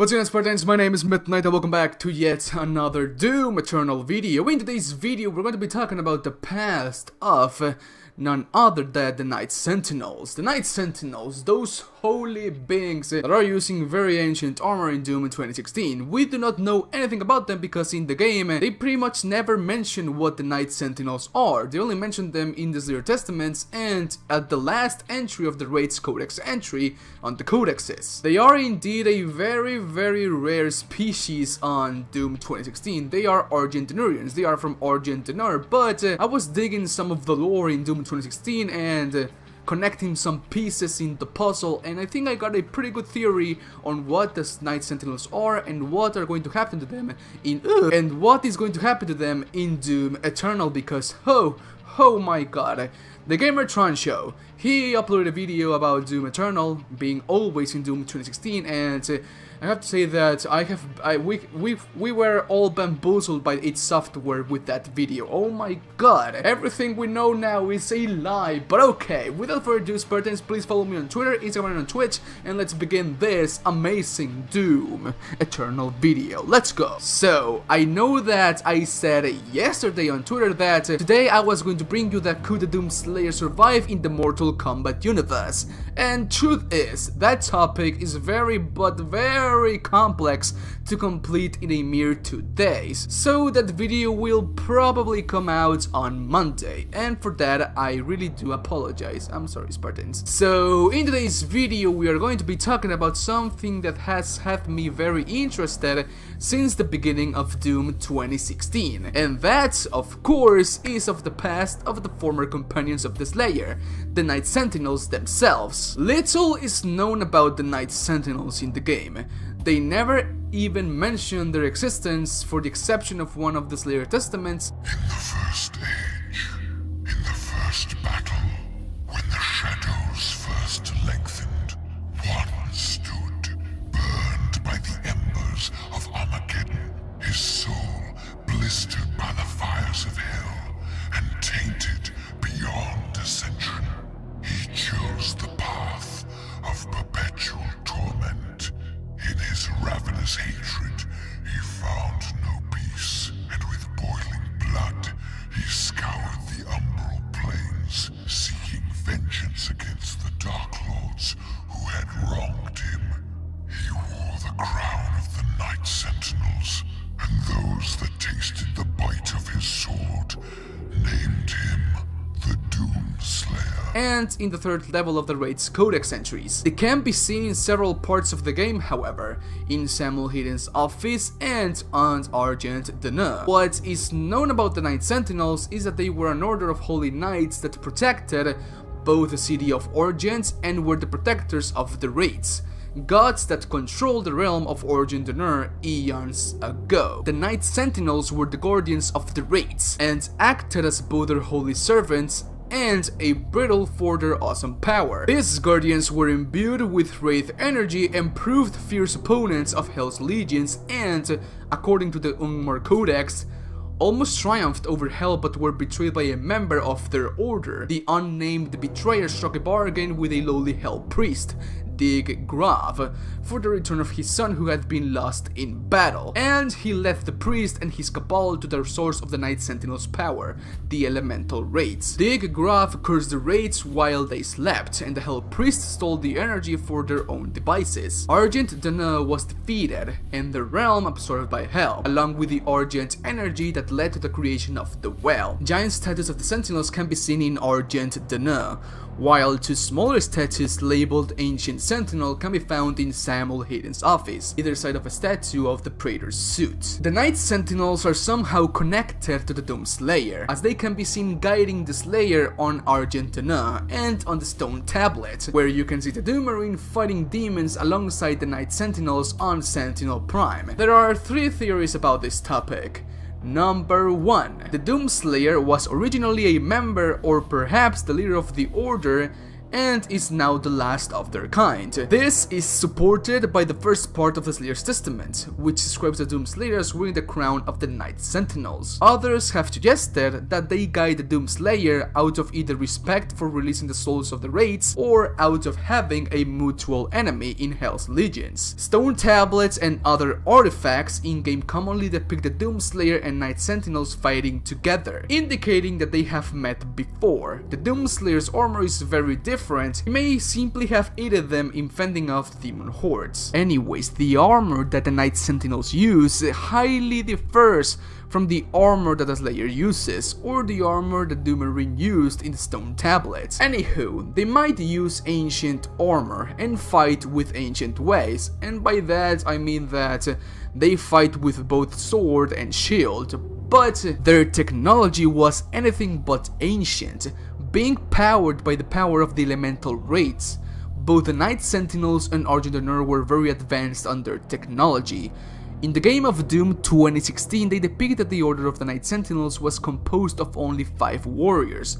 What's going on, Spartans? My name is Midnight and welcome back to yet another Doom Eternal video. In today's video, we're going to be talking about the past of none other than the Night Sentinels. The Night Sentinels, those holy beings that are using very ancient armor in Doom in 2016. We do not know anything about them because in the game, they pretty much never mention what the Night Sentinels are. They only mention them in the Slayer Testaments and at the last entry of the Wraith's Codex entry on the codexes. They are indeed a very rare species on Doom 2016. They are Argent Dnurians. They are from Argent Dnur, but I was digging some of the lore in Doom 2016 and connecting some pieces in the puzzle, and I think I got a pretty good theory on what the Night Sentinels are and what are going to happen to them in and what is going to happen to them in Doom Eternal, because oh my god, the Gamertron show, he uploaded a video about Doom Eternal being always in Doom 2016, and I have to say that we were all bamboozled by its software with that video. Oh my god, everything we know now is a lie. But okay, without further ado, Spartans, please follow me on Twitter, Instagram, and on Twitch, and let's begin this amazing Doom Eternal video. Let's go. So, I know that I said yesterday on Twitter that today I was going to bring you that could the Doom Slayer survive in the Mortal Kombat universe. And truth is, that topic is very complex to complete in a mere 2 days, so that video will probably come out on Monday, and for that I really do apologize. I'm sorry, Spartans. So in today's video we are going to be talking about something that has had me very interested since the beginning of Doom 2016, and that of course is of the past of the former companions of the Slayer, the Night Sentinels themselves. Little is known about the Night Sentinels in the game. They never even mention their existence, for the exception of one of the Slayer Testaments. In the first age, in the first battle, when the shadows first lengthened, one stood, burned by the embers of Armageddon, his soul blistered by the fires of hell, and tainted beyond ascension. He chose the path of perpetual torment. In his ravenous hatred, he found no peace, and with boiling blood, he scoured the umbral plains, seeking vengeance against the Dark Lords who had wronged him. He wore the crown of the Night Sentinels, and those that tasted the bite of his sword named him the Doom Slayer. And in the third level of the Wraith's Codex entries. They can be seen in several parts of the game, however, in Samuel Hayden's office and on Argent Dnur. What is known about the Night Sentinels is that they were an order of holy knights that protected both the city of Argent and were the protectors of the Wraiths, gods that controlled the realm of Argent Dnur eons ago. The Night Sentinels were the guardians of the Wraiths and acted as both their holy servants and a brittle for their awesome power. These guardians were imbued with Wraith energy and proved fierce opponents of Hell's legions and, according to the Ungmar Codex, almost triumphed over Hell but were betrayed by a member of their order. The unnamed betrayer struck a bargain with a lowly Hell priest, Dig Graf, for the return of his son who had been lost in battle, and he left the priest and his cabal to the source of the Night Sentinels' power, the elemental Wraiths. Dig Graf cursed the Wraiths while they slept, and the Hell priest stole the energy for their own devices. Argent Dnur was defeated, and the realm absorbed by Hell, along with the Argent energy that led to the creation of the Well. Giant statues of the Sentinels can be seen in Argent Dnur, while 2 smaller statues labeled Ancient Sentinel can be found in Samuel Hayden's office, either side of a statue of the Praetor's suit. The Night Sentinels are somehow connected to the Doom Slayer, as they can be seen guiding the Slayer on Argent Dnur and on the stone tablet, where you can see the Doom Marine fighting demons alongside the Night Sentinels on Sentinel Prime. There are 3 theories about this topic. Number 1. The Doom Slayer was originally a member or perhaps the leader of the Order and is now the last of their kind. This is supported by the first part of the Slayer's Testament, which describes the Doomslayer as wearing the crown of the Night Sentinels. Others have suggested that they guide the Doomslayer out of either respect for releasing the souls of the Wraiths, or out of having a mutual enemy in Hell's Legions. Stone tablets and other artifacts in-game commonly depict the Doomslayer and Night Sentinels fighting together, indicating that they have met before. The Doomslayer's armor is very different. He may simply have aided them in fending off demon hordes. Anyways, the armor that the Night Sentinels use highly differs from the armor that the Slayer uses, or the armor that Doomarine used in the stone tablets. Anywho, they might use ancient armor and fight with ancient ways, and by that I mean that they fight with both sword and shield, but their technology was anything but ancient, being powered by the power of the elemental Wraiths. Both the Night Sentinels and Argent Dnur were very advanced on their technology. In the game of Doom 2016, they depicted that the Order of the Night Sentinels was composed of only 5 warriors,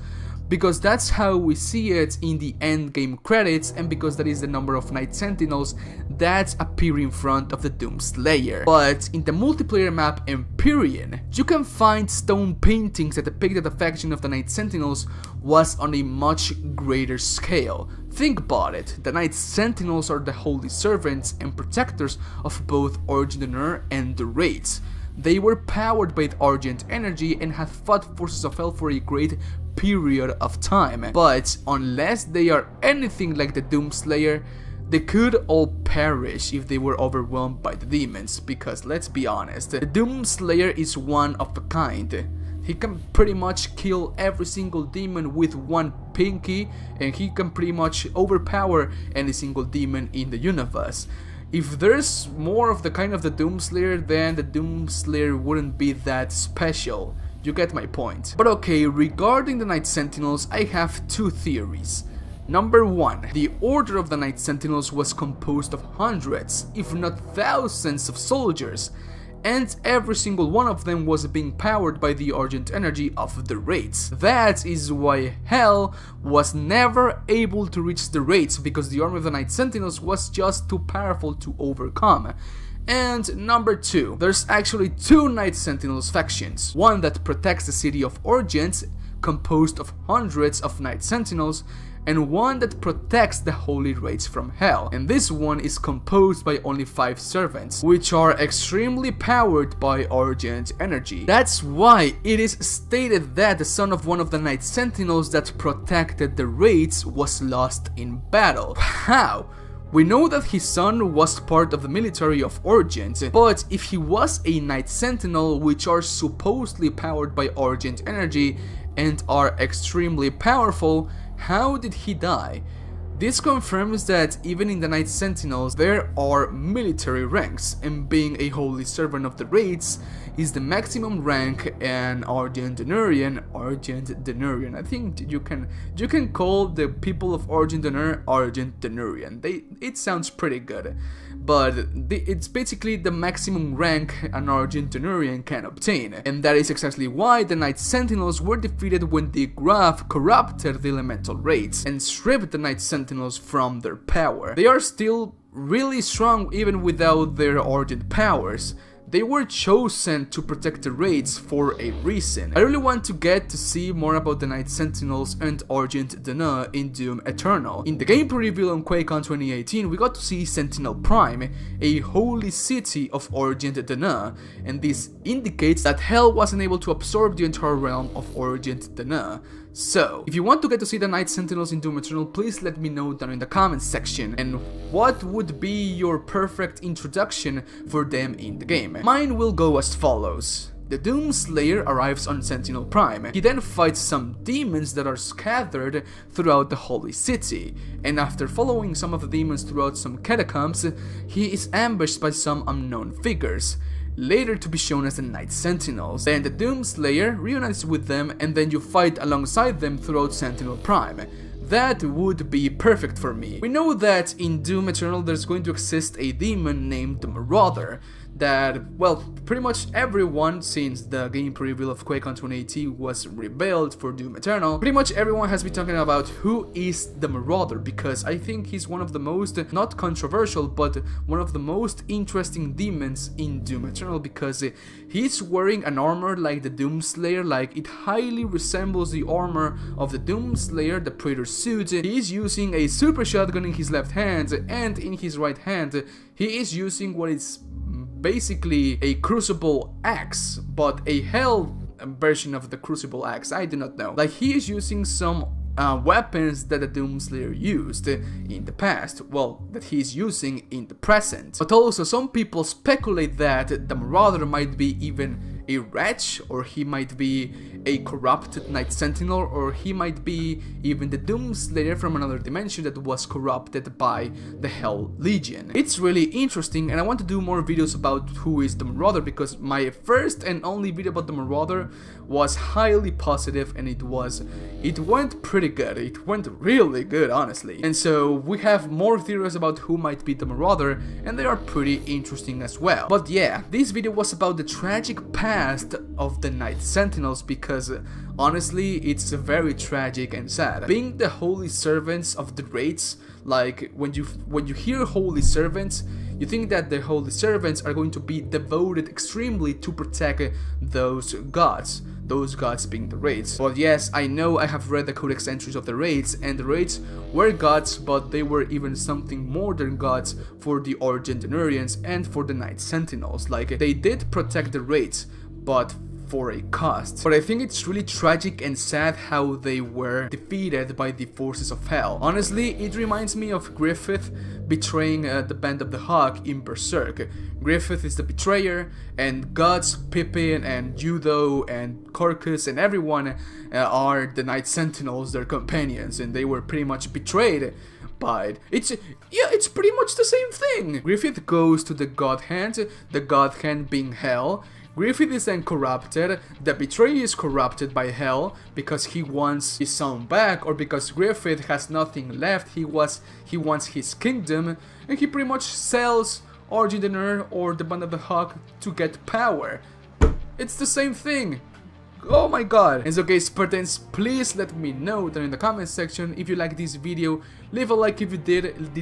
because that's how we see it in the endgame credits, and because that is the number of Night Sentinels that appear in front of the Doomslayer. But in the multiplayer map Empyrean, you can find stone paintings that depict that the faction of the Night Sentinels was on a much greater scale. Think about it, the Night Sentinels are the holy servants and protectors of both Argent Dnur and the Wraiths. They were powered by Argent energy and had fought forces of hell for a great period of time. But unless they are anything like the Doomslayer, they could all perish if they were overwhelmed by the demons, because let's be honest, the Doomslayer is one of a kind. He can pretty much kill every single demon with one pinky, and he can pretty much overpower any single demon in the universe. If there's more of the kind of the Doomslayer, then the Doomslayer wouldn't be that special. You get my point. But okay, regarding the Night Sentinels, I have 2 theories. Number 1, the Order of the Night Sentinels was composed of hundreds, if not thousands of soldiers, and every single one of them was being powered by the Argent energy of the Wraiths. That is why Hell was never able to reach the Wraiths, because the army of the Night Sentinels was just too powerful to overcome. And number 2, there's actually 2 Night Sentinels factions, one that protects the city of Argent, composed of hundreds of Night Sentinels, and one that protects the holy Wraiths from Hell, and this one is composed by only 5 servants, which are extremely powered by Argent energy. That's why it is stated that the son of one of the Night Sentinels that protected the Wraiths was lost in battle. How? We know that his son was part of the military of Argent, but if he was a Night Sentinel, which are supposedly powered by Argent energy and are extremely powerful, how did he die? This confirms that even in the Night Sentinels there are military ranks, and being a holy servant of the Wraiths is the maximum rank an Argent Dnurian. I think you can call the people of Argent Dnur Argent Dnurian. It sounds pretty good, but it's basically the maximum rank an Argent Dnurian can obtain, and that is exactly why the Night Sentinels were defeated when the Graph corrupted the elemental Wraiths and stripped the Night Sentinels from their power. They are still really strong even without their Argent powers. They were chosen to protect the Wraiths for a reason. I really want to get to see more about the Night Sentinels and Argent Dnur in Doom Eternal. In the gameplay reveal on QuakeCon 2018, we got to see Sentinel Prime, a holy city of Argent Dnur, and this indicates that Hell wasn't able to absorb the entire realm of Argent Dnur. So, if you want to get to see the Night Sentinels in Doom Eternal, please let me know down in the comments section, and what would be your perfect introduction for them in the game. Mine will go as follows. The Doomslayer arrives on Sentinel Prime. He then fights some demons that are scattered throughout the holy city, and after following some of the demons throughout some catacombs, he is ambushed by some unknown figures, later to be shown as the Night Sentinels. Then the Doomslayer reunites with them, and then you fight alongside them throughout Sentinel Prime. that would be perfect for me. We know that in Doom Eternal there's going to exist a demon named the Marauder that, well, pretty much everyone, since the game reveal of QuakeCon 2018 was revealed for Doom Eternal, pretty much everyone has been talking about who is the Marauder, because I think he's one of the most, not controversial, but one of the most interesting demons in Doom Eternal, because he's wearing an armor like the Doomslayer, like it highly resembles the armor of the Doomslayer, the Praetor suit. He's using a super shotgun in his left hand, and in his right hand he is using what is basically a Crucible axe, but a hell version of the Crucible axe, I do not know. Like, he is using some weapons that the Doomslayer used in the past, well, that he's using in the present. But also some people speculate that the Marauder might be even a wretch, or he might be a corrupted Night Sentinel, or he might be even the Doomslayer from another dimension that was corrupted by the Hell Legion. It's really interesting, and I want to do more videos about who is the Marauder, because my first and only video about the Marauder was highly positive, and it went pretty good. It went really good, honestly. And so we have more theories about who might be the Marauder, and they are pretty interesting as well. But yeah, this video was about the tragic past of the Night Sentinels, because honestly it's very tragic and sad. Being the holy servants of the Wraiths, like when you hear holy servants, you think that the holy servants are going to be devoted extremely to protect those gods being the Wraiths. But yes, I know, I have read the codex entries of the Wraiths, and the Wraiths were gods, but they were even something more than gods for the Argent Dnurians and for the Night Sentinels. Like, they did protect the Wraiths, but for a cost. But I think it's really tragic and sad how they were defeated by the forces of hell. Honestly, it reminds me of Griffith betraying the Band of the Hawk in Berserk. Griffith is the betrayer, and Guts, Pippin, and Judo, and Corcus, and everyone are the Night Sentinels, their companions, and they were pretty much betrayed. But it's pretty much the same thing. Griffith goes to the God Hand, the God Hand being hell. Griffith is then corrupted, the betrayer is corrupted by hell because he wants his son back, or because Griffith has nothing left, he wants his kingdom, and he pretty much sells Argent Dnur or the Band of the Hawk to get power. It's the same thing. Oh my god. And so guys, Spartans, please let me know down in the comment section if you like this video. Leave a like if you did,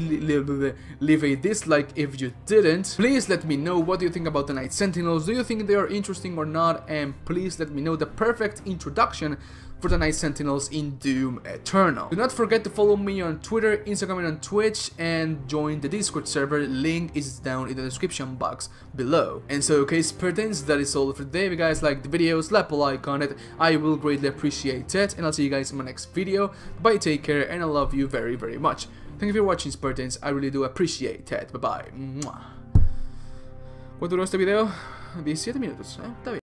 leave a dislike if you didn't. Please let me know what do you think about the Night Sentinels. Do you think they are interesting or not? And please let me know the perfect introduction for the Night Sentinels in Doom Eternal. Do not forget to follow me on Twitter, Instagram, and on Twitch, and join the Discord server. Link is down in the description box below. And so, okay, Spartans, that is all for today. If you guys like the video, slap a like on it. I will greatly appreciate it, and I'll see you guys in my next video. Bye, take care, and I love you very, very much. Thank you for watching, Spartans. I really do appreciate it. Bye bye. ¿Cuánto duró este video? 17 minutos, Está bien.